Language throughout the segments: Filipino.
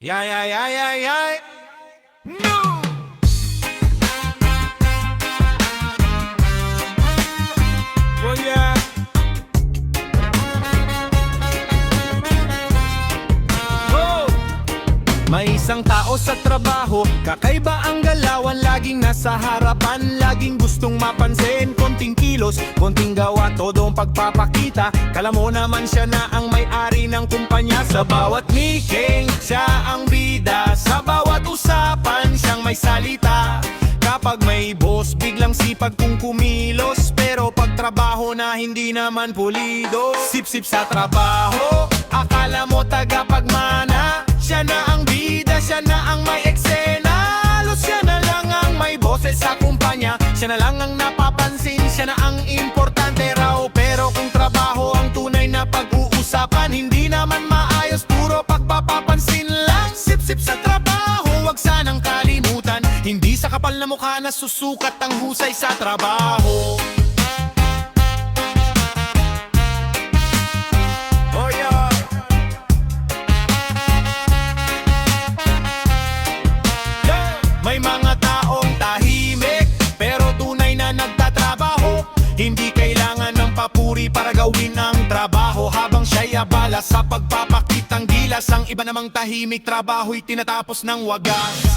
Yay, yay, yay, yay, yay. No! Oh, yeah. Oh! May isang tao sa trabaho, kakaiba ang galawan, laging nasa harapan, laging gustong mapansin. Konting kilos, konting gawa, todong pagpapakita. Kala mo naman siya na ang may-ari ng kumpanya. Sa bawat meeting, siya ang bida. Sa bawat usapan, siyang may salita. Kapag may boss, biglang sipag kung kumilos. Pero pag trabaho na hindi naman pulido. Sip-sip sa trabaho, akala mo tagapagmana. Siya na ang bida, siya na ang may eksena. Halos siya na lang ang may boses sa kumpanya. Siya na lang ang napapansin, siya na ang importante raw. Pero kung trabaho ang tunay na pag-uusapan, hindi naman maayos, puro pagpapapansin lang. Sip-sip sa trabaho, wag sanang kalimutan. Hindi sa kapal na mukha na susukat ang husay sa trabaho. Oh yeah. May mga taong tahimik, pero tunay na nagtatrabaho. Hindi kailangan ng papuri para gawin ang trabaho. Habang siya'y abala sa pagpapakitang gilas, ang iba namang tahimik, trabaho'y tinatapos ng wagas.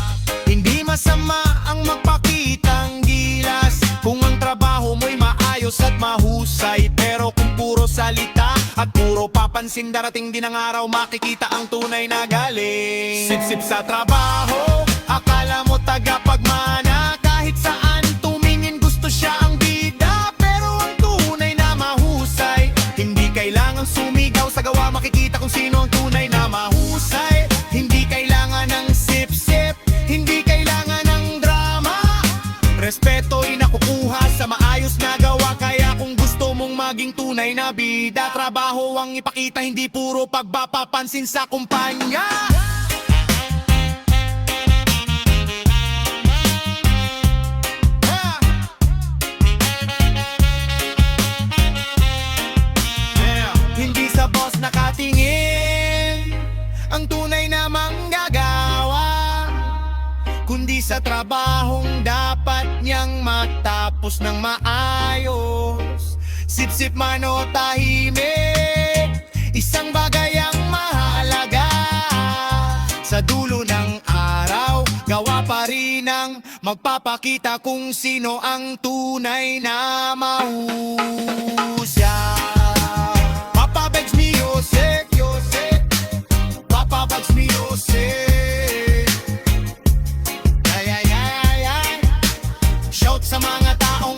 Hindi masama ang magpakitang gilas kung ang trabaho mo'y maayos at mahusay. Pero kung puro salita at puro papansin, darating din ang araw makikita ang tunay na galing. Sip-sip sa trabaho, akala mo tagapagmana. Kahit saan tumingin gusto siya ang bida. Pero ang tunay na mahusay, hindi kailangang sumigaw sa gawa, makikita kung sino ang tunay na mahusay. Hindi kailangan ng sip-sip, hindi kailangan ng drama. Respeto'y nakukuha sa maayos na gawa. Kaya kung gusto mong maging tunay na bida, trabaho ang ipakita, hindi puro pagpapapansin sa kumpanya. Hindi sa boss nakatingin ang tunay na manggagawa, kundi sa trabahong dapat niyang matapos ng maayos. Sip-sip man o tahimik, isang bagay ang mahalaga. Sa dulo ng araw, gawa pa rin ang magpapakita kung sino ang tunay na mahusay. Papa Begs Music, Papa Begs Music. Ay, ay, ay, ay, ay. Shout sa mga taong